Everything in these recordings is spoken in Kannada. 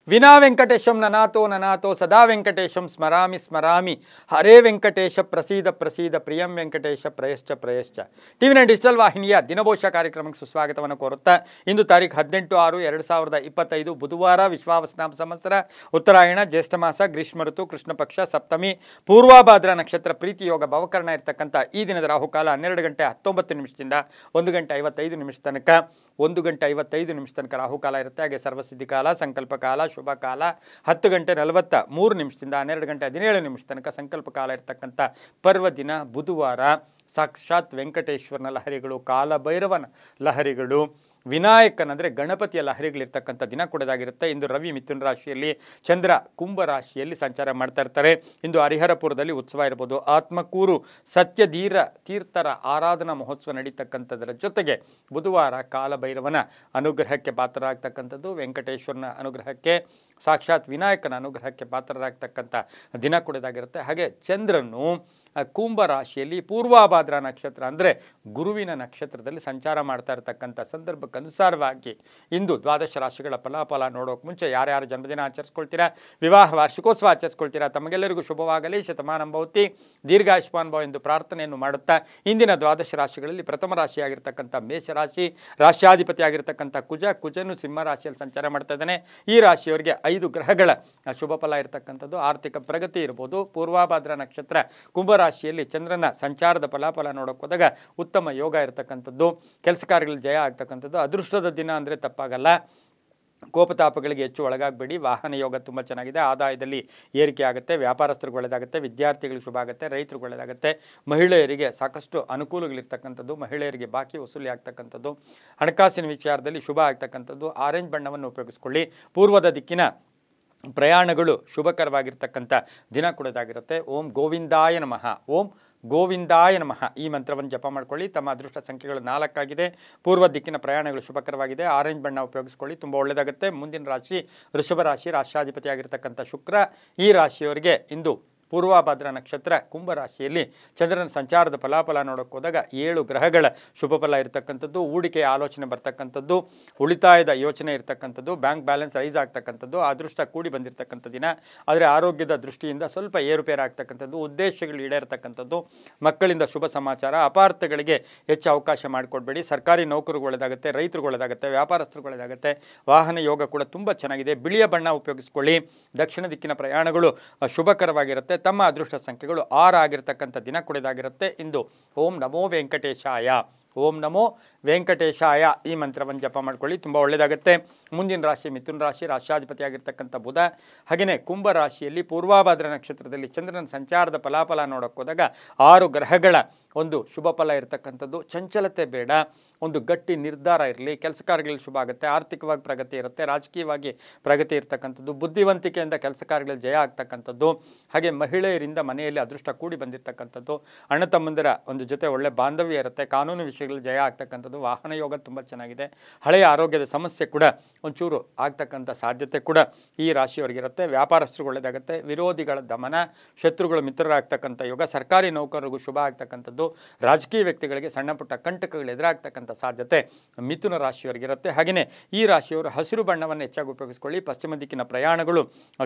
ವಿನಾ ವೆಂಕಟೇಶಂ ನನಾಥೋ ನನಾಥೋ ಸದಾ ವೆಂಕಟೇಶಂ ಸ್ಮರಾಮಿ ಸ್ಮರಾಮಿ ಹರೇ ವೆಂಕಟೇಶ ಪ್ರಸೀದ ಪ್ರಸೀದ ಪ್ರಿಯಂ ವೆಂಕಟೇಶ ಪ್ರಯಶ್ಚ ಪ್ರಯಶ್ಚ ಟಿವಿ9 ಡಿಜಿಟಲ್ ವಾಹಿನಿಯ ದಿನಭೋಷ ಕಾರ್ಯಕ್ರಮಕ್ಕೆ ಸುಸ್ವಾಗತವನ್ನು ಕೋರುತ್ತಾ ಇಂದು ತಾರೀಖು 18/6/2025 ಬುಧವಾರ ವಿಶ್ವಾವಸನಾಮ ಸಂವತ್ಸರ ಉತ್ತರಾಯಣ ಜ್ಯೇಷ್ಠ ಮಾಸ ಗ್ರೀಷ್ಮ ಋತು ಕೃಷ್ಣ ಪಕ್ಷ ಸಪ್ತಮಿ ಪೂರ್ವಾಭಾದ್ರ ನಕ್ಷತ್ರ ಪ್ರೀತಿ ಯೋಗ ಭವಕರಣ ಇರತಕ್ಕಂಥ ಈ ದಿನದ ರಾಹುಕಾಲ 12:19 1:55 ತನಕ 1:55 ರಾಹುಕಾಲ ಇರುತ್ತೆ. ಹಾಗೆ ಸರ್ವಸಿದ್ಧಿ ಕಾಲ, ಸಂಕಲ್ಪ ಕಾಲ, ಶುಭ ಕಾಲ 10:43 12:17 ತನಕ ಸಂಕಲ್ಪ ಕಾಲ ಇರತಕ್ಕಂಥ ಪರ್ವ ದಿನ ಬುಧವಾರ. ಸಾಕ್ಷಾತ್ ವೆಂಕಟೇಶ್ವರನ ಲಹರಿಗಳು, ಕಾಲಭೈರವನ ಲಹರಿಗಳು, ವಿನಾಯಕನಂದರೆ ಗಣಪತಿಯ ಲಹರಿಗಳಿರ್ತಕ್ಕಂಥ ದಿನ ಕೂಡದಾಗಿರುತ್ತೆ. ಇಂದು ರವಿ ಮಿಥುನ ರಾಶಿಯಲ್ಲಿ, ಚಂದ್ರ ಕುಂಭ ರಾಶಿಯಲ್ಲಿ ಸಂಚಾರ ಮಾಡ್ತಾ ಇರ್ತಾರೆ. ಇಂದು ಹರಿಹರಪುರದಲ್ಲಿ ಉತ್ಸವ ಇರ್ಬೋದು. ಆತ್ಮಕೂರು ಸತ್ಯಧೀರ ತೀರ್ಥರ ಆರಾಧನಾ ಮಹೋತ್ಸವ ನಡೀತಕ್ಕಂಥದ್ದರ ಜೊತೆಗೆ ಬುಧವಾರ ಕಾಲಭೈರವನ ಅನುಗ್ರಹಕ್ಕೆ ಪಾತ್ರರಾಗ್ತಕ್ಕಂಥದ್ದು, ವೆಂಕಟೇಶ್ವರನ ಅನುಗ್ರಹಕ್ಕೆ, ಸಾಕ್ಷಾತ್ ವಿನಾಯಕನ ಅನುಗ್ರಹಕ್ಕೆ ಪಾತ್ರರಾಗ್ತಕ್ಕಂಥ ದಿನ ಕೂಡದಾಗಿರುತ್ತೆ. ಹಾಗೆ ಚಂದ್ರನು ಕುಂಭ ರಾಶಿಯಲ್ಲಿ ಪೂರ್ವಾಭಾದ್ರ ನಕ್ಷತ್ರ ಅಂದರೆ ಗುರುವಿನ ನಕ್ಷತ್ರದಲ್ಲಿ ಸಂಚಾರ ಮಾಡ್ತಾ ಇರತಕ್ಕಂಥ ಸಂದರ್ಭಕ್ಕನುಸಾರವಾಗಿ ಇಂದು ದ್ವಾದಶ ರಾಶಿಗಳ ಫಲಾಫಲ ನೋಡೋಕೆ ಮುಂಚೆ ಯಾರ್ಯಾರು ಜನ್ಮದಿನ ಆಚರಿಸ್ಕೊಳ್ತೀರಾ, ವಿವಾಹ ವಾರ್ಷಿಕೋತ್ಸವ ಆಚರಿಸ್ಕೊಳ್ತೀರಾ, ತಮಗೆಲ್ಲರಿಗೂ ಶುಭವಾಗಲಿ, ಶತಮಾನಂ ಭವತಿ, ದೀರ್ಘಾಯುಷ್ಮಾನ್ ಭವ ಎಂದು ಪ್ರಾರ್ಥನೆಯನ್ನು ಮಾಡುತ್ತಾ ಇಂದಿನ ದ್ವಾದಶ ರಾಶಿಗಳಲ್ಲಿ ಪ್ರಥಮ ರಾಶಿಯಾಗಿರ್ತಕ್ಕಂಥ ಮೇಷರಾಶಿ, ರಾಶ್ಯಾಧಿಪತಿ ಆಗಿರ್ತಕ್ಕಂಥ ಕುಜನು ಸಿಂಹ ರಾಶಿಯಲ್ಲಿ ಸಂಚಾರ ಮಾಡ್ತಾ ಇದ್ದಾನೆ. ಈ ರಾಶಿಯವರಿಗೆ 5 ಗ್ರಹಗಳ ಶುಭ ಫಲ ಇರತಕ್ಕಂಥದ್ದು. ಆರ್ಥಿಕ ಪ್ರಗತಿ ಇರ್ಬೋದು. ಪೂರ್ವಾಭಾದ್ರ ನಕ್ಷತ್ರ ಕುಂಭ ರಾಶಿಯಲ್ಲಿ ಚಂದ್ರನ ಸಂಚಾರದ ಫಲಾಫಲ ನೋಡೋಕೆ ಹೋದಾಗ ಉತ್ತಮ ಯೋಗ ಇರತಕ್ಕಂಥದ್ದು, ಕೆಲಸ ಕಾರ್ಯಗಳಲ್ಲಿ ಜಯ ಆಗ್ತಕ್ಕಂಥದ್ದು. ಅದೃಷ್ಟದ ದಿನ ಅಂದರೆ ತಪ್ಪಾಗಲ್ಲ. ಕೋಪತಾಪಗಳಿಗೆ ಹೆಚ್ಚು ಒಳಗಾಗಬೇಡಿ. ವಾಹನ ಯೋಗ ತುಂಬ ಚೆನ್ನಾಗಿದೆ. ಆದಾಯದಲ್ಲಿ ಏರಿಕೆ ಆಗುತ್ತೆ. ವ್ಯಾಪಾರಸ್ಥರಿಗೆ ಒಳ್ಳೆಯದಾಗುತ್ತೆ. ವಿದ್ಯಾರ್ಥಿಗಳಿಗೆ ಶುಭ ಆಗುತ್ತೆ. ರೈತರಿಗೆ ಒಳ್ಳೆಯದಾಗುತ್ತೆ. ಮಹಿಳೆಯರಿಗೆ ಸಾಕಷ್ಟು ಅನುಕೂಲಗಳಿರ್ತಕ್ಕಂಥದ್ದು. ಮಹಿಳೆಯರಿಗೆ ಬಾಕಿ ವಸೂಲಿ ಆಗ್ತಕ್ಕಂಥದ್ದು. ಹಣಕಾಸಿನ ವಿಚಾರದಲ್ಲಿ ಶುಭ ಆಗ್ತಕ್ಕಂಥದ್ದು. ಆರೆಂಜ್ ಬಣ್ಣವನ್ನು ಉಪಯೋಗಿಸ್ಕೊಳ್ಳಿ. ಪೂರ್ವದ ದಿಕ್ಕಿನ ಪ್ರಯಾಣಗಳು ಶುಭಕರವಾಗಿರ್ತಕ್ಕಂಥ ದಿನ ಕೂಡದಾಗಿರುತ್ತೆ. ಓಂ ಗೋವಿಂದಾಯ ನಮಃ, ಓಂ ಗೋವಿಂದಾಯ ನಮಃ ಈ ಮಂತ್ರವನ್ನು ಜಪ ಮಾಡ್ಕೊಳ್ಳಿ. ತಮ್ಮ ಅದೃಷ್ಟ ಸಂಖ್ಯೆಗಳು 4 ಆಗಿದೆ. ಪೂರ್ವ ದಿಕ್ಕಿನ ಪ್ರಯಾಣಗಳು ಶುಭಕರವಾಗಿದೆ. ಆರೆಂಜ್ ಬಣ್ಣ ಉಪಯೋಗಿಸ್ಕೊಳ್ಳಿ, ತುಂಬ ಒಳ್ಳೆಯದಾಗುತ್ತೆ. ಮುಂದಿನ ರಾಶಿ ವೃಷಭ ರಾಶಿ, ರಾಶ್ಯಾಧಿಪತಿಯಾಗಿರ್ತಕ್ಕಂಥ ಶುಕ್ರ. ಈ ರಾಶಿಯವರಿಗೆ ಇಂದು ಪೂರ್ವಾಭಾದ್ರ ನಕ್ಷತ್ರ ಕುಂಭ ರಾಶಿಯಲ್ಲಿ ಚಂದ್ರನ ಸಂಚಾರದ ಫಲಾಫಲ ನೋಡೋಕೆ ಹೋದಾಗ 7 ಗ್ರಹಗಳ ಶುಭ ಫಲ ಇರತಕ್ಕಂಥದ್ದು. ಹೂಡಿಕೆಯ ಆಲೋಚನೆ ಬರ್ತಕ್ಕಂಥದ್ದು, ಉಳಿತಾಯದ ಯೋಚನೆ ಇರತಕ್ಕಂಥದ್ದು, ಬ್ಯಾಂಕ್ ಬ್ಯಾಲೆನ್ಸ್ ರೈಸ್ ಆಗ್ತಕ್ಕಂಥದ್ದು, ಅದೃಷ್ಟ ಕೂಡಿ ಬಂದಿರತಕ್ಕಂಥ ದಿನ. ಆದರೆ ಆರೋಗ್ಯದ ದೃಷ್ಟಿಯಿಂದ ಸ್ವಲ್ಪ ಏರುಪೇರು ಆಗ್ತಕ್ಕಂಥದ್ದು, ಉದ್ದೇಶಗಳು ಈಡೇರತಕ್ಕಂಥದ್ದು, ಮಕ್ಕಳಿಂದ ಶುಭ ಸಮಾಚಾರ. ಅಪಾರ್ಥಗಳಿಗೆ ಹೆಚ್ಚು ಅವಕಾಶ ಮಾಡಿಕೊಡ್ಬೇಡಿ. ಸರ್ಕಾರಿ ನೌಕರಿಗೆ ಒಳ್ಳೆಯದಾಗುತ್ತೆ, ರೈತರಿಗೆ ಒಳ್ಳೆಯದಾಗುತ್ತೆ, ವ್ಯಾಪಾರಸ್ಥರಿಗೆ ಒಳ್ಳೆಯದಾಗುತ್ತೆ. ವಾಹನ ಯೋಗ ಕೂಡ ತುಂಬ ಚೆನ್ನಾಗಿದೆ. ಬಿಳಿಯ ಬಣ್ಣ ಉಪಯೋಗಿಸ್ಕೊಳ್ಳಿ. ದಕ್ಷಿಣ ದಿಕ್ಕಿನ ಪ್ರಯಾಣಗಳು ಶುಭಕರವಾಗಿರುತ್ತೆ. ತಮ್ಮ ಅದೃಷ್ಟ ಸಂಖ್ಯೆಗಳು 6 ಆಗಿರ್ತಕ್ಕಂಥ ದಿನ ಕೂಡದಾಗಿರುತ್ತೆ. ಇಂದು ಓಂ ನಮೋ ವೆಂಕಟೇಶಾಯ, ಓಂ ನಮೋ ವೆಂಕಟೇಶಾಯ ಈ ಮಂತ್ರವನ್ನು ಜಪ ಮಾಡ್ಕೊಳ್ಳಿ, ತುಂಬ ಒಳ್ಳೆಯದಾಗುತ್ತೆ. ಮುಂದಿನ ರಾಶಿ ಮಿಥುನ ರಾಶಿ, ರಾಶ್ಯಾಧಿಪತಿಯಾಗಿರ್ತಕ್ಕಂಥ ಬುಧ. ಹಾಗೆಯೇ ಕುಂಭ ರಾಶಿಯಲ್ಲಿ ಪೂರ್ವಾಭಾದ್ರ ನಕ್ಷತ್ರದಲ್ಲಿ ಚಂದ್ರನ ಸಂಚಾರದ ಫಲಾಫಲ ನೋಡೋಕೆ ಹೋದಾಗ 6 ಗ್ರಹಗಳ ಒಂದು ಶುಭ ಫಲ ಇರತಕ್ಕಂಥದ್ದು. ಚಂಚಲತೆ ಬೇಡ, ಒಂದು ಗಟ್ಟಿ ನಿರ್ಧಾರ ಇರಲಿ. ಕೆಲಸ ಕಾರ್ಯಗಳಲ್ಲಿ ಶುಭ ಆಗುತ್ತೆ. ಆರ್ಥಿಕವಾಗಿ ಪ್ರಗತಿ ಇರುತ್ತೆ. ರಾಜಕೀಯವಾಗಿ ಪ್ರಗತಿ ಇರತಕ್ಕಂಥದ್ದು. ಬುದ್ಧಿವಂತಿಕೆಯಿಂದ ಕೆಲಸ ಕಾರ್ಯಗಳಲ್ಲಿ ಜಯ ಆಗ್ತಕ್ಕಂಥದ್ದು. ಹಾಗೆ ಮಹಿಳೆಯರಿಂದ ಮನೆಯಲ್ಲಿ ಅದೃಷ್ಟ ಕೂಡಿ ಬಂದಿರತಕ್ಕಂಥದ್ದು. ಅಣ್ಣ ತಮ್ಮಂದಿರ ಒಂದು ಜೊತೆ ಒಳ್ಳೆ ಬಾಂಧವ್ಯ ಇರುತ್ತೆ. ಕಾನೂನು ವಿಷಯಗಳಲ್ಲಿ ಜಯ ಆಗ್ತಕ್ಕಂಥದ್ದು. ವಾಹನ ಯೋಗ ತುಂಬ ಚೆನ್ನಾಗಿದೆ. ಹಳೆಯ ಆರೋಗ್ಯದ ಸಮಸ್ಯೆ ಕೂಡ ಒಂಚೂರು ಆಗ್ತಕ್ಕಂಥ ಸಾಧ್ಯತೆ ಕೂಡ ಈ ರಾಶಿಯವರಿಗಿರುತ್ತೆ. ವ್ಯಾಪಾರಸ್ಥರಿಗೆ ಒಳ್ಳೆಯದಾಗುತ್ತೆ. ವಿರೋಧಿಗಳ ದಮನ, ಶತ್ರುಗಳು ಮಿತ್ರರಾಗ್ತಕ್ಕಂಥ ಯೋಗ. ಸರ್ಕಾರಿ ನೌಕರರಿಗೂ ಶುಭ ಆಗ್ತಕ್ಕಂಥದ್ದು. ರಾಜಕೀಯ ವ್ಯಕ್ತಿಗಳಿಗೆ ಸಣ್ಣ ಪುಟ್ಟ ಕಂಟಕಗಳು ಎದುರಾಗ್ತಕ್ಕಂಥ ಸಾಧ್ಯತೆ ಮಿಥುನ ರಾಶಿಯವರಿಗಿರುತ್ತೆ. ಹಾಗೆಯೇ ಈ ರಾಶಿಯವರು ಹಸಿರು ಬಣ್ಣವನ್ನು ಹೆಚ್ಚಾಗಿ ಉಪಯೋಗಿಸ್ಕೊಳ್ಳಿ. ಪಶ್ಚಿಮ ದಿಕ್ಕಿನ ಪ್ರಯಾಣಗಳು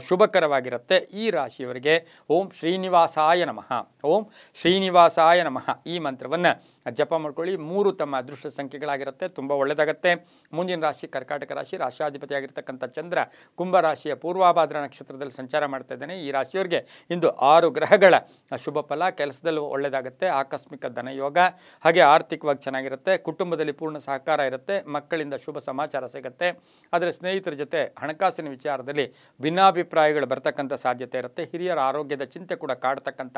ಶುಭಕರವಾಗಿರುತ್ತೆ. ಈ ರಾಶಿಯವರಿಗೆ ಓಂ ಶ್ರೀನಿವಾಸಾಯ ನಮಃ, ಓಂ ಶ್ರೀನಿವಾಸಾಯ ನಮಃ ಈ ಮಂತ್ರವನ್ನು ಜಪ ಮಾಡ್ಕೊಳ್ಳಿ. 3 ತಮ್ಮ ಅದೃಷ್ಟ ಸಂಖ್ಯೆಗಳಾಗಿರುತ್ತೆ, ತುಂಬ ಒಳ್ಳೆಯದಾಗುತ್ತೆ. ಮುಂದಿನ ರಾಶಿ ಕರ್ಕಾಟಕ ರಾಶಿ, ರಾಶ್ಯಾಧಿಪತಿಯಾಗಿರ್ತಕ್ಕಂಥ ಚಂದ್ರ ಕುಂಭ ರಾಶಿಯ ಪೂರ್ವಾಭಾದ್ರ ನಕ್ಷತ್ರದಲ್ಲಿ ಸಂಚಾರ ಮಾಡ್ತಾ ಇದ್ದಾನೆ. ಈ ರಾಶಿಯವರಿಗೆ ಇಂದು 6 ಗ್ರಹಗಳ ಶುಭ ಫಲ. ಕೆಲಸದಲ್ಲೂ ಒಳ್ಳೆಯದಾಗುತ್ತೆ. ಆಕಸ್ಮಿಕ ಧನಯೋಗ. ಹಾಗೆ ಆರ್ಥಿಕವಾಗಿ ಚೆನ್ನಾಗಿರುತ್ತೆ. ಕುಟುಂಬದಲ್ಲಿ ಪೂರ್ಣ ಸಹಕಾರ ಇರುತ್ತೆ. ಮಕ್ಕಳಿಂದ ಶುಭ ಸಮಾಚಾರ ಸಿಗುತ್ತೆ. ಆದರೆ ಸ್ನೇಹಿತರ ಜೊತೆ ಹಣಕಾಸಿನ ವಿಚಾರದಲ್ಲಿ ಭಿನ್ನಾಭಿಪ್ರಾಯಗಳು ಬರ್ತಕ್ಕಂಥ ಸಾಧ್ಯತೆ ಇರುತ್ತೆ. ಹಿರಿಯರ ಆರೋಗ್ಯದ ಚಿಂತೆ ಕೂಡ ಕಾಡ್ತಕ್ಕಂಥ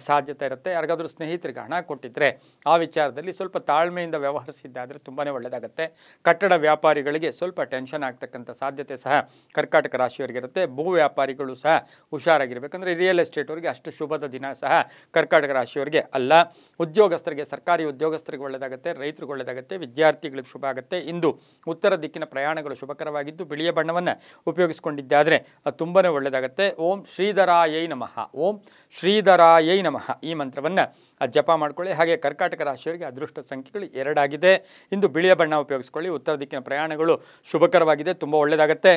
ಸಾಧ್ಯತೆ ಇರುತ್ತೆ. ಯಾರಿಗಾದರೂ ಸ್ನೇಹಿತರಿಗೆ ಹಣ ಕೊಟ್ಟಿದ್ದರೆ ಆ ವಿಚಾರದಲ್ಲಿ ಸ್ವಲ್ಪ ತಾಳ್ಮೆಯಿಂದ ವ್ಯವಹರಿಸಿದ್ದಾದರೆ ತುಂಬಾ ಒಳ್ಳೆಯದಾಗುತ್ತೆ. ಕಟ್ಟಡ ವ್ಯಾಪಾರಿಗಳಿಗೆ ಸ್ವಲ್ಪ ಟೆನ್ಷನ್ ಆಗ್ತಕ್ಕಂಥ ಸಾಧ್ಯತೆ ಸಹ ಕರ್ಕಾಟಕ ರಾಶಿಯವರಿಗಿರುತ್ತೆ. ಭೂ ವ್ಯಾಪಾರಿಗಳು ಸಹ ಹುಷಾರಾಗಿರಬೇಕಂದ್ರೆ ರಿಯಲ್ ಎಸ್ಟೇಟ್ವರಿಗೆ ಅಷ್ಟು ಶುಭದ ದಿನ ಸಹ ಕರ್ಕಾಟಕ ರಾಶಿಯವರಿಗೆ ಅಲ್ಲ. ಉದ್ಯೋಗಸ್ಥರಿಗೆ, ಸರ್ಕಾರಿ ಉದ್ಯೋಗಸ್ಥರಿಗೆ ಒಳ್ಳೆಯದಾಗುತ್ತೆ. ರೈತರಿಗೆ ಒಳ್ಳೆಯದಾಗುತ್ತೆ. ವಿದ್ಯಾರ್ಥಿಗಳಿಗೆ ಶುಭ ಆಗುತ್ತೆ. ಇಂದು ಉತ್ತರ ದಿಕ್ಕಿನ ಪ್ರಯಾಣಗಳು ಶುಭಕರವಾಗಿದ್ದು ಬಿಳಿಯ ಬಣ್ಣವನ್ನು ಉಪಯೋಗಿಸಿಕೊಂಡಿದ್ದಾದರೆ ಅದು ತುಂಬಾ ಒಳ್ಳೆಯದಾಗುತ್ತೆ. ಓಂ ಶ್ರೀಧರಾಯೈ ನಮಃ, ಓಂ ಶ್ರೀಧರಾಯೈ ನಮಃ ಈ ಮಂತ್ರವನ್ನು ಜಪ ಮಾಡ್ಕೊಳ್ಳಿ. ಹಾಗೆ ಕರ್ಕಾಟಕ ರಾಶಿಯವರಿಗೆ ಅದೃಷ್ಟ ಸಂಖ್ಯೆಗಳು 2 ಆಗಿದೆ. ಇಂದು ಬಿಳಿಯ ಬಣ್ಣ ಉಪಯೋಗಿಸ್ಕೊಳ್ಳಿ. ಉತ್ತರ ದಿಕ್ಕಿನ ಪ್ರಯಾಣಗಳು ಶುಭಕರವಾಗಿದೆ, ತುಂಬ ಒಳ್ಳೆಯದಾಗುತ್ತೆ.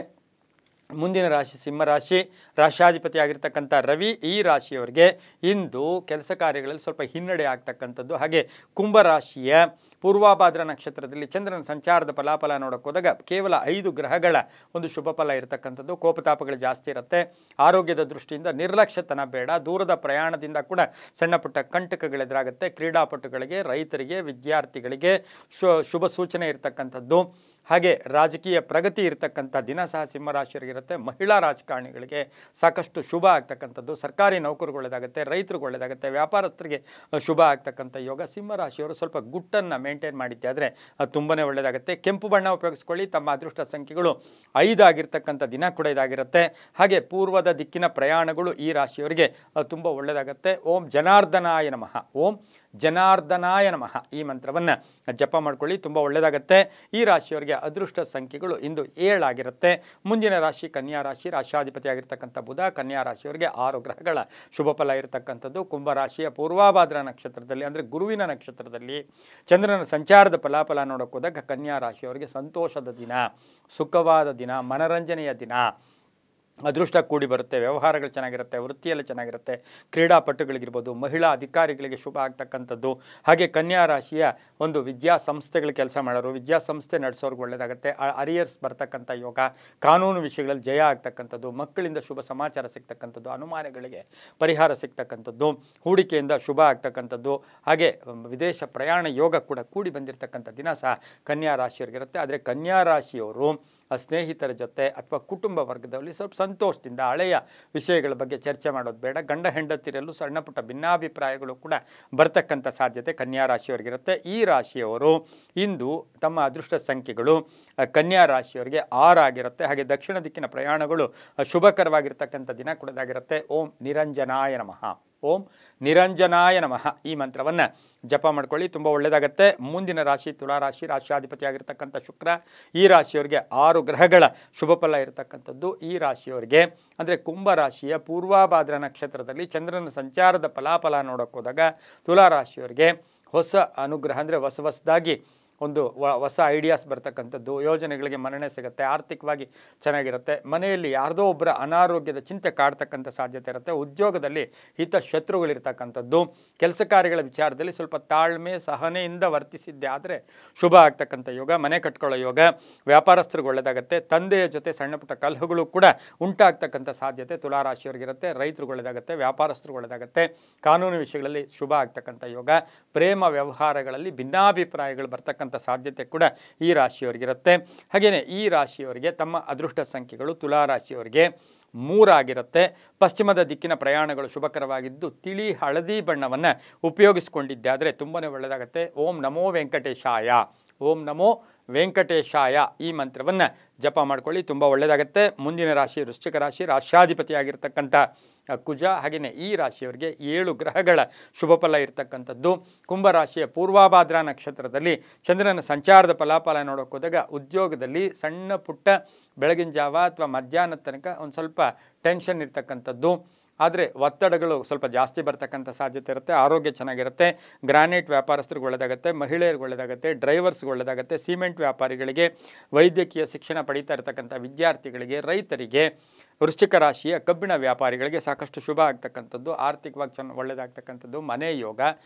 ಮುಂದಿನ ರಾಶಿ ಸಿಂಹರಾಶಿ, ರಾಶ್ಯಾಧಿಪತಿ ಆಗಿರ್ತಕ್ಕಂಥ ರವಿ ಈ ರಾಶಿಯವರಿಗೆ ಇಂದು ಕೆಲಸ ಕಾರ್ಯಗಳಲ್ಲಿ ಸ್ವಲ್ಪ ಹಿನ್ನಡೆ ಆಗ್ತಕ್ಕಂಥದ್ದು. ಹಾಗೆ ಕುಂಭರಾಶಿಯ ಪೂರ್ವಾಭಾದ್ರ ನಕ್ಷತ್ರದಲ್ಲಿ ಚಂದ್ರನ ಸಂಚಾರದ ಫಲಾಫಲ ನೋಡೋಕೆ ಹೋದಾಗ ಕೇವಲ 5 ಗ್ರಹಗಳ ಒಂದು ಶುಭ ಫಲ ಇರತಕ್ಕಂಥದ್ದು. ಕೋಪತಾಪಗಳು ಜಾಸ್ತಿ ಇರುತ್ತೆ. ಆರೋಗ್ಯದ ದೃಷ್ಟಿಯಿಂದ ನಿರ್ಲಕ್ಷ್ಯತನ ಬೇಡ. ದೂರದ ಪ್ರಯಾಣದಿಂದ ಕೂಡ ಸಣ್ಣ ಪುಟ್ಟ ಕಂಟಕಗಳೆದುರಾಗುತ್ತೆ. ಕ್ರೀಡಾಪಟುಗಳಿಗೆ, ರೈತರಿಗೆ, ವಿದ್ಯಾರ್ಥಿಗಳಿಗೆ ಶುಭ ಸೂಚನೆ ಇರತಕ್ಕಂಥದ್ದು. ಹಾಗೆ ರಾಜಕೀಯ ಪ್ರಗತಿ ಇರತಕ್ಕಂಥ ದಿನ ಸಹ ಸಿಂಹರಾಶಿಯವರಿಗಿರುತ್ತೆ. ಮಹಿಳಾ ರಾಜಕಾರಣಿಗಳಿಗೆ ಸಾಕಷ್ಟು ಶುಭ ಆಗ್ತಕ್ಕಂಥದ್ದು. ಸರ್ಕಾರಿ ನೌಕರಿಗೆ ಒಳ್ಳೆಯದಾಗುತ್ತೆ, ರೈತರಿಗೆ ಒಳ್ಳೆಯದಾಗುತ್ತೆ, ವ್ಯಾಪಾರಸ್ಥರಿಗೆ ಶುಭ ಆಗ್ತಕ್ಕಂಥ ಯೋಗ. ಸಿಂಹರಾಶಿಯವರು ಸ್ವಲ್ಪ ಗುಟ್ಟನ್ನು ಮೇಂಟೈನ್ ಮಾಡಿದ್ದೆ ಆದರೆ ತುಂಬಾ ಒಳ್ಳೆಯದಾಗುತ್ತೆ. ಕೆಂಪು ಬಣ್ಣ ಉಪಯೋಗಿಸ್ಕೊಳ್ಳಿ. ತಮ್ಮ ಅದೃಷ್ಟ ಸಂಖ್ಯೆಗಳು 5 ಆಗಿರ್ತಕ್ಕಂಥ ದಿನ ಕೂಡ ಇದಾಗಿರುತ್ತೆ. ಹಾಗೆ ಪೂರ್ವದ ದಿಕ್ಕಿನ ಪ್ರಯಾಣಗಳು ಈ ರಾಶಿಯವರಿಗೆ ತುಂಬ ಒಳ್ಳೆಯದಾಗುತ್ತೆ. ಓಂ ಜನಾರ್ದನಾಯ ನಮಃ, ಓಂ ಜನಾರ್ದನಾಯ ನಮಃ ಈ ಮಂತ್ರವನ್ನು ಜಪ ಮಾಡ್ಕೊಳ್ಳಿ, ತುಂಬ ಒಳ್ಳೆಯದಾಗುತ್ತೆ. ಈ ರಾಶಿಯವರಿಗೆ ಅದೃಷ್ಟ ಸಂಖ್ಯೆಗಳು ಇಂದು 7 ಆಗಿರುತ್ತೆ. ಮುಂದಿನ ರಾಶಿ ಕನ್ಯಾ ರಾಶಿ, ರಾಶ್ಯಾಧಿಪತಿ ಆಗಿರ್ತಕ್ಕಂಥ ಬುಧ. ಕನ್ಯಾ ರಾಶಿಯವರಿಗೆ 6 ಗ್ರಹಗಳ ಶುಭ ಫಲ ಇರತಕ್ಕಂಥದ್ದು. ಕುಂಭರಾಶಿಯ ಪೂರ್ವಾಭಾದ್ರ ನಕ್ಷತ್ರದಲ್ಲಿ ಅಂದರೆ ಗುರುವಿನ ನಕ್ಷತ್ರದಲ್ಲಿ ಚಂದ್ರನ ಸಂಚಾರದ ಫಲಾಫಲ ನೋಡೋಕೆ ಹೋದಾಗ ಕನ್ಯಾ ರಾಶಿಯವರಿಗೆ ಸಂತೋಷದ ದಿನ, ಸುಖವಾದ ದಿನ, ಮನರಂಜನೆಯ ದಿನ. ಅದೃಷ್ಟ ಕೂಡಿ ಬರುತ್ತೆ. ವ್ಯವಹಾರಗಳು ಚೆನ್ನಾಗಿರುತ್ತೆ, ವೃತ್ತಿಯಲ್ಲಿ ಚೆನ್ನಾಗಿರುತ್ತೆ. ಕ್ರೀಡಾಪಟುಗಳಿಗಿರ್ಬೋದು, ಮಹಿಳಾ ಅಧಿಕಾರಿಗಳಿಗೆ ಶುಭ ಆಗ್ತಕ್ಕಂಥದ್ದು. ಹಾಗೆ ಕನ್ಯಾ ರಾಶಿಯ ಒಂದು ವಿದ್ಯಾಸಂಸ್ಥೆಗಳ ಕೆಲಸ ಮಾಡೋರು, ವಿದ್ಯಾಸಂಸ್ಥೆ ನಡೆಸೋರ್ಗೆ ಒಳ್ಳೆಯದಾಗುತ್ತೆ. ಅರಿಯರ್ಸ್ ಬರ್ತಕ್ಕಂಥ ಯೋಗ, ಕಾನೂನು ವಿಷಯಗಳಲ್ಲಿ ಜಯ ಆಗ್ತಕ್ಕಂಥದ್ದು, ಮಕ್ಕಳಿಂದ ಶುಭ ಸಮಾಚಾರ ಸಿಗ್ತಕ್ಕಂಥದ್ದು, ಅನುಮಾನಗಳಿಗೆ ಪರಿಹಾರ ಸಿಗ್ತಕ್ಕಂಥದ್ದು, ಹೂಡಿಕೆಯಿಂದ ಶುಭ ಆಗ್ತಕ್ಕಂಥದ್ದು. ಹಾಗೆ ವಿದೇಶ ಪ್ರಯಾಣ ಯೋಗ ಕೂಡ ಕೂಡಿ ಬಂದಿರತಕ್ಕಂಥ ದಿನ ಸಹ ಕನ್ಯಾ ರಾಶಿಯವರಿಗಿರುತ್ತೆ. ಆದರೆ ಕನ್ಯಾ ರಾಶಿಯವರು ಸ್ನೇಹಿತರ ಜೊತೆ ಅಥವಾ ಕುಟುಂಬ ವರ್ಗದಲ್ಲಿ ಸ್ವಲ್ಪ ಸಂತೋಷದಿಂದ ಹಳೆಯ ವಿಷಯಗಳ ಬಗ್ಗೆ ಚರ್ಚೆ ಮಾಡೋದು ಬೇಡ. ಗಂಡ ಹೆಂಡತಿರಲ್ಲೂ ಸಣ್ಣ ಪುಟ್ಟ ಭಿನ್ನಾಭಿಪ್ರಾಯಗಳು ಕೂಡ ಬರ್ತಕ್ಕಂಥ ಸಾಧ್ಯತೆ ಕನ್ಯಾ ರಾಶಿಯವರಿಗಿರುತ್ತೆ. ಈ ರಾಶಿಯವರು ಇಂದು ತಮ್ಮ ಅದೃಷ್ಟ ಸಂಖ್ಯೆಗಳು ಕನ್ಯಾ ರಾಶಿಯವರಿಗೆ 6 ಆಗಿರುತ್ತೆ. ಹಾಗೆ ದಕ್ಷಿಣ ದಿಕ್ಕಿನ ಪ್ರಯಾಣಗಳು ಶುಭಕರವಾಗಿರ್ತಕ್ಕಂಥ ದಿನ ಕೂಡದಾಗಿರುತ್ತೆ. ಓಂ ನಿರಂಜನಾಯ ನಮಃ, ಓಂ ನಿರಂಜನಾಯ ನಮಃ ಈ ಮಂತ್ರವನ್ನು ಜಪ ಮಾಡ್ಕೊಳ್ಳಿ, ತುಂಬ ಒಳ್ಳೆಯದಾಗುತ್ತೆ. ಮುಂದಿನ ರಾಶಿ ತುಲಾರಾಶಿ, ರಾಶ್ಯಾಧಿಪತಿ ಆಗಿರ್ತಕ್ಕಂಥ ಶುಕ್ರ. ಈ ರಾಶಿಯವರಿಗೆ 6 ಗ್ರಹಗಳ ಶುಭ ಫಲ ಇರತಕ್ಕಂಥದ್ದು. ಈ ರಾಶಿಯವರಿಗೆ ಅಂದರೆ ಕುಂಭರಾಶಿಯ ಪೂರ್ವಾಭಾದ್ರ ನಕ್ಷತ್ರದಲ್ಲಿ ಚಂದ್ರನ ಸಂಚಾರದ ಫಲಾಫಲ ನೋಡೋಕೆ ಹೋದಾಗ ತುಲಾರಾಶಿಯವರಿಗೆ ಹೊಸ ಅನುಗ್ರಹ ಅಂದರೆ ಹೊಸದಾಗಿ ಒಂದು ಹೊಸ ಐಡಿಯಾಸ್ ಬರ್ತಕ್ಕಂಥದ್ದು, ಯೋಜನೆಗಳಿಗೆ ಮನ್ನಣೆ ಸಿಗುತ್ತೆ, ಆರ್ಥಿಕವಾಗಿ ಚೆನ್ನಾಗಿರುತ್ತೆ. ಮನೆಯಲ್ಲಿ ಯಾರ್ದೋ ಒಬ್ಬರ ಅನಾರೋಗ್ಯದ ಚಿಂತೆ ಕಾಡ್ತಕ್ಕಂಥ ಸಾಧ್ಯತೆ ಇರುತ್ತೆ. ಉದ್ಯೋಗದಲ್ಲಿ ಹಿತ ಶತ್ರುಗಳಿರ್ತಕ್ಕಂಥದ್ದು. ಕೆಲಸ ಕಾರ್ಯಗಳ ವಿಚಾರದಲ್ಲಿ ಸ್ವಲ್ಪ ತಾಳ್ಮೆ ಸಹನೆಯಿಂದ ವರ್ತಿಸಿದ್ದೆ ಆದರೆ ಶುಭ ಆಗ್ತಕ್ಕಂಥ ಯೋಗ. ಮನೆ ಕಟ್ಕೊಳ್ಳೋ ಯೋಗ. ವ್ಯಾಪಾರಸ್ಥರಿಗೆ ಒಳ್ಳೆಯದಾಗುತ್ತೆ. ತಂದೆಯ ಜೊತೆ ಸಣ್ಣ ಪುಟ್ಟ ಕಲಹಗಳು ಕೂಡ ಉಂಟಾಗ್ತಕ್ಕಂಥ ಸಾಧ್ಯತೆ ತುಲಾರಾಶಿಯವರಿಗಿರುತ್ತೆ. ರೈತರಿಗೆ ಒಳ್ಳೆಯದಾಗುತ್ತೆ, ವ್ಯಾಪಾರಸ್ಥರಿಗೆ ಒಳ್ಳೆಯದಾಗುತ್ತೆ. ಕಾನೂನು ವಿಷಯಗಳಲ್ಲಿ ಶುಭ ಆಗ್ತಕ್ಕಂಥ ಯೋಗ. ಪ್ರೇಮ ವ್ಯವಹಾರಗಳಲ್ಲಿ ಭಿನ್ನಾಭಿಪ್ರಾಯಗಳು ಬರ್ತಕ್ಕಂಥ ಸಾಧ್ಯತೆ ಕೂಡ ಈ ರಾಶಿಯವರಿಗಿರುತ್ತೆ. ಹಾಗೆಯೇ ಈ ರಾಶಿಯವರಿಗೆ ತಮ್ಮ ಅದೃಷ್ಟ ಸಂಖ್ಯೆಗಳು ತುಲಾರಾಶಿಯವರಿಗೆ 3 ಆಗಿರುತ್ತೆ. ಪಶ್ಚಿಮದ ದಿಕ್ಕಿನ ಪ್ರಯಾಣಗಳು ಶುಭಕರವಾಗಿದ್ದು ತಿಳಿ ಹಳದಿ ಬಣ್ಣವನ್ನು ಉಪಯೋಗಿಸಿಕೊಂಡಿದ್ದೆ ಆದರೆ ತುಂಬಾ ಒಳ್ಳೆಯದಾಗುತ್ತೆ. ಓಂ ನಮೋ ವೆಂಕಟೇಶಾಯ, ಓಂ ನಮೋ ವೆಂಕಟೇಶಾಯ ಈ ಮಂತ್ರವನ್ನು ಜಪ ಮಾಡ್ಕೊಳ್ಳಿ, ತುಂಬ ಒಳ್ಳೆಯದಾಗುತ್ತೆ. ಮುಂದಿನ ರಾಶಿ ವೃಶ್ಚಿಕ ರಾಶಿ, ರಾಶ್ಯಾಧಿಪತಿ ಆಗಿರ್ತಕ್ಕಂಥ ಕುಜ. ಹಾಗೆಯೇ ಈ ರಾಶಿಯವರಿಗೆ 7 ಗ್ರಹಗಳ ಶುಭ ಫಲ ಇರತಕ್ಕಂಥದ್ದು. ಕುಂಭರಾಶಿಯ ಪೂರ್ವಾಭಾದ್ರ ನಕ್ಷತ್ರದಲ್ಲಿ ಚಂದ್ರನ ಸಂಚಾರದ ಫಲಾಫಲ ನೋಡೋಕೆ ಹೋದಾಗ ಉದ್ಯೋಗದಲ್ಲಿ ಸಣ್ಣ ಪುಟ್ಟ ಬೆಳಗಿನ ಜಾವ ಅಥವಾ ಮಧ್ಯಾಹ್ನದ ತನಕ ಒಂದು ಸ್ವಲ್ಪ ಟೆನ್ಷನ್ ಇರ್ತಕ್ಕಂಥದ್ದು. ಆದರೆ ಒತ್ತಡಗಳು ಸ್ವಲ್ಪ ಜಾಸ್ತಿ ಬರ್ತಕ್ಕಂಥ ಸಾಧ್ಯತೆ ಇರುತ್ತೆ. ಆರೋಗ್ಯ ಚೆನ್ನಾಗಿರುತ್ತೆ. ಗ್ರಾನೈಟ್ ವ್ಯಾಪಾರಸ್ಥರಿಗೆ ಒಳ್ಳೆಯದಾಗುತ್ತೆ, ಮಹಿಳೆಯರಿಗೆ ಒಳ್ಳೆಯದಾಗುತ್ತೆ, ಡ್ರೈವರ್ಸ್ಗೆ ಒಳ್ಳೆಯದಾಗುತ್ತೆ, ಸಿಮೆಂಟ್ ವ್ಯಾಪಾರಿಗಳಿಗೆ, ವೈದ್ಯಕೀಯ ಶಿಕ್ಷಣ ಪಡೀತಾ ಇರತಕ್ಕಂಥ ವಿದ್ಯಾರ್ಥಿಗಳಿಗೆ, ರೈತರಿಗೆ, ವೃಶ್ಚಿಕ ರಾಶಿಯ ಕಬ್ಬಿಣ ವ್ಯಾಪಾರಿಗಳಿಗೆ ಸಾಕಷ್ಟು ಶುಭ ಆಗ್ತಕ್ಕಂಥದ್ದು. ಆರ್ಥಿಕವಾಗಿ ಒಳ್ಳೆಯದಾಗ್ತಕ್ಕಂಥದ್ದು. ಮನೆ ಯೋಗ,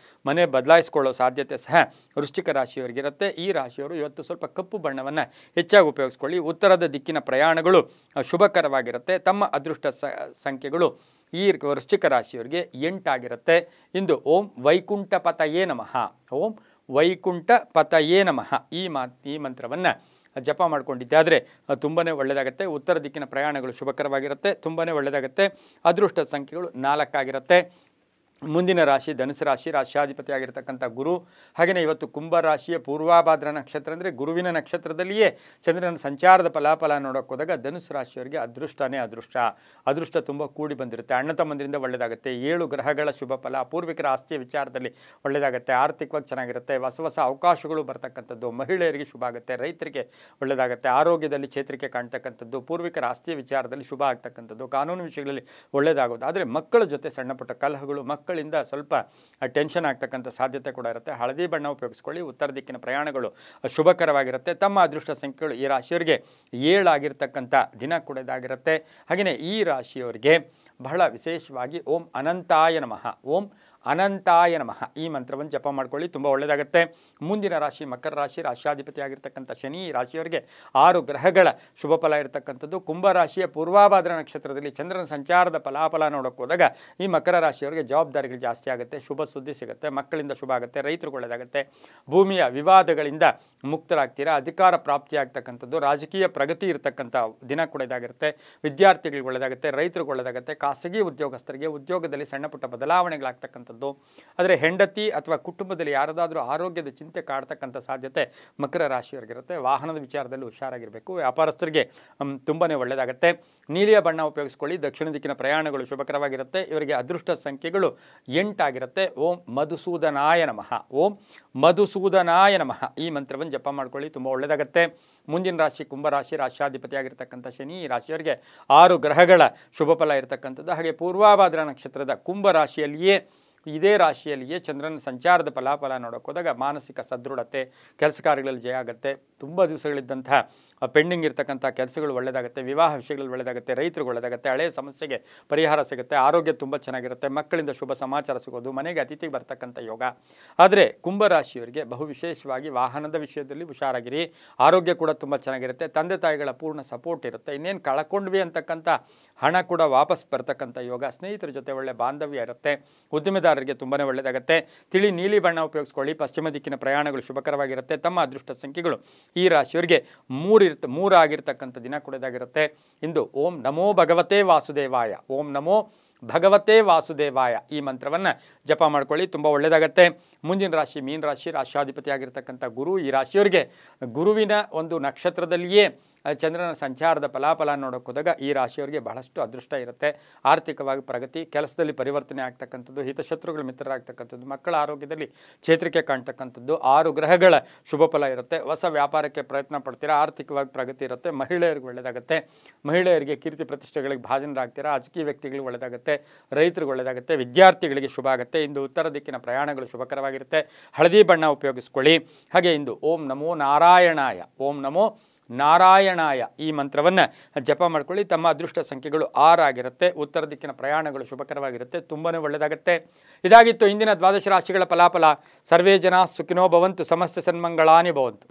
ಮನೆ ಬದಲಾಯಿಸ್ಕೊಳ್ಳೋ ಸಾಧ್ಯತೆ ಸಹ ವೃಶ್ಚಿಕ ರಾಶಿಯವರಿಗಿರುತ್ತೆ. ಈ ರಾಶಿಯವರು ಇವತ್ತು ಸ್ವಲ್ಪ ಕಪ್ಪು ಬಣ್ಣವನ್ನು ಹೆಚ್ಚಾಗಿ ಉಪಯೋಗಿಸ್ಕೊಳ್ಳಿ. ಉತ್ತರದ ದಿಕ್ಕಿನ ಪ್ರಯಾಣಗಳು ಶುಭಕರವಾಗಿರುತ್ತೆ. ತಮ್ಮ ಅದೃಷ್ಟ ಸಂಖ್ಯೆಗಳು ಈ ವೃಶ್ಚಿಕ ರಾಶಿಯವರಿಗೆ 8 ಆಗಿರುತ್ತೆ. ಇಂದು ಓಂ ವೈಕುಂಠ ಪತಯೇ ನಮಃ, ಓಂ ವೈಕುಂಠ ಪತಯೇ ನಮಃ ಈ ಮಂತ್ರವನ್ನು ಜಪ ಮಾಡ್ಕೊಂಡಿದ್ದೆ ಆದರೆ ತುಂಬಾ ಒಳ್ಳೆಯದಾಗುತ್ತೆ. ಉತ್ತರ ದಿಕ್ಕಿನ ಪ್ರಯಾಣಗಳು ಶುಭಕರವಾಗಿರುತ್ತೆ, ತುಂಬಾ ಒಳ್ಳೆಯದಾಗುತ್ತೆ. ಅದೃಷ್ಟ ಸಂಖ್ಯೆಗಳು 4 ಆಗಿರುತ್ತೆ. ಮುಂದಿನ ರಾಶಿ ಧನುಸು ರಾಶಿ, ರಾಶ್ಯಾಧಿಪತಿ ಆಗಿರ್ತಕ್ಕಂಥ ಗುರು. ಹಾಗೆಯೇ ಇವತ್ತು ಕುಂಭರಾಶಿಯ ಪೂರ್ವಾಭಾದ್ರ ನಕ್ಷತ್ರ ಅಂದರೆ ಗುರುವಿನ ನಕ್ಷತ್ರದಲ್ಲಿಯೇ ಚಂದ್ರನ ಸಂಚಾರದ ಫಲಾಫಲ ನೋಡೋಕೆ ಹೋದಾಗ ಧನುಸು ರಾಶಿಯವರಿಗೆ ಅದೃಷ್ಟನೇ ಅದೃಷ್ಟ ತುಂಬ ಕೂಡಿ ಬಂದಿರುತ್ತೆ. ಅಣ್ಣ ತಮ್ಮಂದಿರಿಂದ ಒಳ್ಳೆಯದಾಗುತ್ತೆ. 7 ಗ್ರಹಗಳ ಶುಭ ಫಲ. ಪೂರ್ವಿಕರ ಆಸ್ತಿಯ ವಿಚಾರದಲ್ಲಿ ಒಳ್ಳೆಯದಾಗುತ್ತೆ. ಆರ್ಥಿಕವಾಗಿ ಚೆನ್ನಾಗಿರುತ್ತೆ. ಹೊಸ ಅವಕಾಶಗಳು ಬರ್ತಕ್ಕಂಥದ್ದು. ಮಹಿಳೆಯರಿಗೆ ಶುಭ ಆಗುತ್ತೆ, ರೈತರಿಗೆ ಒಳ್ಳೆಯದಾಗುತ್ತೆ. ಆರೋಗ್ಯದಲ್ಲಿ ಚೇತರಿಕೆ ಕಾಣ್ತಕ್ಕಂಥದ್ದು. ಪೂರ್ವಿಕರ ಆಸ್ತಿಯ ವಿಚಾರದಲ್ಲಿ ಶುಭ ಆಗ್ತಕ್ಕಂಥದ್ದು. ಕಾನೂನು ವಿಷಯಗಳಲ್ಲಿ ಒಳ್ಳೆಯದಾಗೋದು. ಆದರೆ ಮಕ್ಕಳ ಜೊತೆ ಸಣ್ಣ ಪುಟ್ಟ ಕಲಹಗಳು, ಮಕ್ಕಳ ಮಕ್ಕಳಿಂದ ಸ್ವಲ್ಪ ಟೆನ್ಷನ್ ಆಗ್ತಕ್ಕಂಥ ಸಾಧ್ಯತೆ ಕೂಡ ಇರುತ್ತೆ. ಹಳದಿ ಬಣ್ಣ ಉಪಯೋಗಿಸ್ಕೊಳ್ಳಿ. ಉತ್ತರ ದಿಕ್ಕಿನ ಪ್ರಯಾಣಗಳು ಶುಭಕರವಾಗಿರುತ್ತೆ. ತಮ್ಮ ಅದೃಷ್ಟ ಸಂಖ್ಯೆಗಳು ಈ ರಾಶಿಯವರಿಗೆ 7 ಆಗಿರ್ತಕ್ಕಂಥ ದಿನ ಕೂಡ ಇದಾಗಿರುತ್ತೆ. ಹಾಗೆಯೇ ಈ ರಾಶಿಯವರಿಗೆ ಬಹಳ ವಿಶೇಷವಾಗಿ ಓಂ ಅನಂತಾಯ ನಮಃ, ಓಂ ಅನಂತಾಯ ನಮಃ ಈ ಮಂತ್ರವನ್ನು ಜಪ ಮಾಡ್ಕೊಳ್ಳಿ, ತುಂಬ ಒಳ್ಳೆಯದಾಗುತ್ತೆ. ಮುಂದಿನ ರಾಶಿ ಮಕರ ರಾಶಿ, ರಾಶ್ಯಾಧಿಪತಿ ಆಗಿರ್ತಕ್ಕಂಥ ಶನಿ. ಈ ರಾಶಿಯವರಿಗೆ 6 ಗ್ರಹಗಳ ಶುಭ ಫಲ ಇರತಕ್ಕಂಥದ್ದು. ಕುಂಭರಾಶಿಯ ಪೂರ್ವಾಭಾದ್ರ ನಕ್ಷತ್ರದಲ್ಲಿ ಚಂದ್ರನ ಸಂಚಾರದ ಫಲಾಫಲ ನೋಡೋಕೆ ಹೋದಾಗ ಈ ಮಕರ ರಾಶಿಯವರಿಗೆ ಜವಾಬ್ದಾರಿಗಳು ಜಾಸ್ತಿ ಆಗುತ್ತೆ, ಶುಭ ಸುದ್ದಿ ಸಿಗುತ್ತೆ, ಮಕ್ಕಳಿಂದ ಶುಭ ಆಗುತ್ತೆ, ರೈತರಿಗೆ ಒಳ್ಳೆಯದಾಗುತ್ತೆ, ಭೂಮಿಯ ವಿವಾದಗಳಿಂದ ಮುಕ್ತರಾಗ್ತೀರಾ, ಅಧಿಕಾರ ಪ್ರಾಪ್ತಿಯಾಗ್ತಕ್ಕಂಥದ್ದು, ರಾಜಕೀಯ ಪ್ರಗತಿ ಇರತಕ್ಕಂಥ ದಿನ ಕೂಡ ಇದಾಗಿರುತ್ತೆ, ವಿದ್ಯಾರ್ಥಿಗಳಿಗೆ ಒಳ್ಳೆಯದಾಗುತ್ತೆ, ರೈತರಿಗೆ ಒಳ್ಳೆಯದಾಗುತ್ತೆ, ಖಾಸಗಿ ಉದ್ಯೋಗಸ್ಥರಿಗೆ ಉದ್ಯೋಗದಲ್ಲಿ ಸಣ್ಣ ಪುಟ್ಟ ಬದಲಾವಣೆಗಳಾಗ್ತಕ್ಕಂಥದ್ದು. ಆದರೆ ಹೆಂಡತಿ ಅಥವಾ ಕುಟುಂಬದಲ್ಲಿ ಯಾರದಾದರೂ ಆರೋಗ್ಯದ ಚಿಂತೆ ಕಾಡ್ತಕ್ಕಂಥ ಸಾಧ್ಯತೆ ಮಕರ ರಾಶಿಯವರಿಗಿರುತ್ತೆ. ವಾಹನದ ವಿಚಾರದಲ್ಲಿ ಹುಷಾರಾಗಿರಬೇಕು. ವ್ಯಾಪಾರಸ್ಥರಿಗೆ ತುಂಬಾ ಒಳ್ಳೆಯದಾಗುತ್ತೆ. ನೀಲಿಯ ಬಣ್ಣ ಉಪಯೋಗಿಸ್ಕೊಳ್ಳಿ. ದಕ್ಷಿಣ ದಿಕ್ಕಿನ ಪ್ರಯಾಣಗಳು ಶುಭಕರವಾಗಿರುತ್ತೆ. ಇವರಿಗೆ ಅದೃಷ್ಟ ಸಂಖ್ಯೆಗಳು 8 ಆಗಿರುತ್ತೆ. ಓಂ ಮಧುಸೂದನಾಯ ನಮಃ, ಓಂ ಮಧುಸೂದನಾಯ ನಮಃ ಈ ಮಂತ್ರವನ್ನು ಜಪ ಮಾಡ್ಕೊಳ್ಳಿ, ತುಂಬ ಒಳ್ಳೆಯದಾಗುತ್ತೆ. ಮುಂದಿನ ರಾಶಿ ಕುಂಭರಾಶಿ, ರಾಶ್ಯಾಧಿಪತಿ ಆಗಿರ್ತಕ್ಕಂಥ ಶನಿ. ಈ ರಾಶಿಯವರಿಗೆ 6 ಗ್ರಹಗಳ ಶುಭ ಫಲ ಇರತಕ್ಕಂಥದ್ದು. ಹಾಗೆ ಪೂರ್ವಾಭಾದ್ರ ನಕ್ಷತ್ರದ ಕುಂಭರಾಶಿಯಲ್ಲಿಯೇ ಇದೇ ರಾಶಿಯಲ್ಲಿಯೇ ಚಂದ್ರನ ಸಂಚಾರದ ಫಲಾಫಲ ನೋಡೋಕೆ ಹೋದಾಗ ಮಾನಸಿಕ ಸದೃಢತೆ, ಕೆಲಸ ಕಾರ್ಯಗಳಲ್ಲಿ ಜಯ ಆಗುತ್ತೆ, ತುಂಬ ದಿವಸಗಳಿದ್ದಂತಹ ಪೆಂಡಿಂಗ್ ಇರ್ತಕ್ಕಂಥ ಕೆಲಸಗಳು ಒಳ್ಳೆಯದಾಗುತ್ತೆ, ವಿವಾಹ ವಿಷಯಗಳಲ್ಲಿ ಒಳ್ಳೆಯದಾಗುತ್ತೆ, ರೈತರಿಗೆ ಒಳ್ಳೆಯದಾಗುತ್ತೆ, ಹಳೆಯ ಸಮಸ್ಯೆಗೆ ಪರಿಹಾರ ಸಿಗುತ್ತೆ, ಆರೋಗ್ಯ ತುಂಬ ಚೆನ್ನಾಗಿರುತ್ತೆ, ಮಕ್ಕಳಿಂದ ಶುಭ ಸಮಾಚಾರ ಸಿಗೋದು, ಮನೆಗೆ ಅತಿಥಿಗೆ ಬರ್ತಕ್ಕಂಥ ಯೋಗ. ಆದರೆ ಕುಂಭರಾಶಿಯವರಿಗೆ ಬಹು ವಿಶೇಷವಾಗಿ ವಾಹನದ ವಿಷಯದಲ್ಲಿ ಹುಷಾರಾಗಿರಿ. ಆರೋಗ್ಯ ಕೂಡ ತುಂಬ ಚೆನ್ನಾಗಿರುತ್ತೆ, ತಂದೆ ತಾಯಿಗಳ ಪೂರ್ಣ ಸಪೋರ್ಟ್ ಇರುತ್ತೆ, ಇನ್ನೇನು ಕಳ್ಕೊಂಡ್ವಿ ಅಂತಕ್ಕಂಥ ಹಣ ಕೂಡ ವಾಪಸ್ ಬರ್ತಕ್ಕಂಥ ಯೋಗ, ಸ್ನೇಹಿತರ ಜೊತೆ ಒಳ್ಳೆ ಬಾಂಧವ್ಯ ಇರುತ್ತೆ, ಉದ್ದಿಮೆದಾರರಿಗೆ ತುಂಬಾ ಒಳ್ಳೆಯದಾಗುತ್ತೆ. ತಿಳಿ ನೀಲಿ ಬಣ್ಣ ಉಪಯೋಗಿಸ್ಕೊಳ್ಳಿ. ಪಶ್ಚಿಮ ದಿಕ್ಕಿನ ಪ್ರಯಾಣಗಳು ಶುಭಕರವಾಗಿರುತ್ತೆ. ತಮ್ಮ ಅದೃಷ್ಟ ಸಂಖ್ಯೆಗಳು ಈ ರಾಶಿಯವರಿಗೆ 3 ಆಗಿರ್ತಕ್ಕಂಥ ದಿನ ಕೂಡ ಇದಾಗಿರುತ್ತೆ. ಇಂದು ಓಂ ನಮೋ ಭಗವತೆ ವಾಸುದೇವಾಯ, ಓಂ ನಮೋ ಭಗವತೆ ವಾಸುದೇವಾಯ ಈ ಮಂತ್ರವನ್ನು ಜಪ ಮಾಡ್ಕೊಳ್ಳಿ, ತುಂಬ ಒಳ್ಳೆಯದಾಗತ್ತೆ. ಮುಂದಿನ ರಾಶಿ ಮೀನ ರಾಶಿ, ರಾಶ್ಯಾಧಿಪತಿ ಆಗಿರ್ತಕ್ಕಂಥ ಗುರು. ಈ ರಾಶಿಯವರಿಗೆ ಗುರುವಿನ ಒಂದು ನಕ್ಷತ್ರದಲ್ಲಿಯೇ ಚಂದ್ರನ ಸಂಚಾರದ ಫಲಾಫಲ ನೋಡೋಕೆ ಹೋದಾಗ ಈ ರಾಶಿಯವರಿಗೆ ಬಹಳಷ್ಟು ಅದೃಷ್ಟ ಇರುತ್ತೆ. ಆರ್ಥಿಕವಾಗಿ ಪ್ರಗತಿ, ಕೆಲಸದಲ್ಲಿ ಪರಿವರ್ತನೆ ಆಗ್ತಕ್ಕಂಥದ್ದು, ಹಿತಶತ್ರುಗಳ ಮಿತ್ರರಾಗ್ತಕ್ಕಂಥದ್ದು, ಮಕ್ಕಳ ಆರೋಗ್ಯದಲ್ಲಿ ಚೇತರಿಕೆ ಕಾಣ್ತಕ್ಕಂಥದ್ದು, 6 ಗ್ರಹಗಳ ಶುಭ ಫಲ ಇರುತ್ತೆ. ಹೊಸ ವ್ಯಾಪಾರಕ್ಕೆ ಪ್ರಯತ್ನ ಪಡ್ತೀರಾ, ಆರ್ಥಿಕವಾಗಿ ಪ್ರಗತಿ ಇರುತ್ತೆ, ಮಹಿಳೆಯರಿಗೆ ಒಳ್ಳೆಯದಾಗುತ್ತೆ, ಮಹಿಳೆಯರಿಗೆ ಕೀರ್ತಿ ಪ್ರತಿಷ್ಠೆಗಳಿಗೆ ಭಾಜನರಾಗ್ತೀರಾ, ರಾಜಕೀಯ ವ್ಯಕ್ತಿಗಳಿಗೆ ಒಳ್ಳೆಯದಾಗುತ್ತೆ, ರೈತರಿಗೆ ಒಳ್ಳೆಯದಾಗುತ್ತೆ, ವಿದ್ಯಾರ್ಥಿಗಳಿಗೆ ಶುಭ ಆಗುತ್ತೆ. ಇಂದು ಉತ್ತರ ದಿಕ್ಕಿನ ಪ್ರಯಾಣಗಳು ಶುಭಕರವಾಗಿರುತ್ತೆ. ಹಳದಿ ಬಣ್ಣ ಉಪಯೋಗಿಸ್ಕೊಳ್ಳಿ. ಹಾಗೆ ಇಂದು ಓಂ ನಮೋ ನಾರಾಯಣಾಯ, ಓಂ ನಮೋ ನಾರಾಯಣಾಯ ಈ ಮಂತ್ರವನ್ನು ಜಪ ಮಾಡ್ಕೊಳ್ಳಿ. ತಮ್ಮ ಅದೃಷ್ಟ ಸಂಖ್ಯೆಗಳು 6 ಆಗಿರುತ್ತೆ. ಉತ್ತರ ದಿಕ್ಕಿನ ಪ್ರಯಾಣಗಳು ಶುಭಕರವಾಗಿರುತ್ತೆ, ತುಂಬಾ ಒಳ್ಳೆಯದಾಗುತ್ತೆ. ಇದಾಗಿತ್ತು ಇಂದಿನ ದ್ವಾದಶ ರಾಶಿಗಳ ಫಲಾಫಲ. ಸರ್ವೇ ಜನ ಸುಖಿನೋ ಭವಂತು, ಸಮಸ್ತ ಸನ್ಮಂಗಳಾನಿ ಭವಂತು.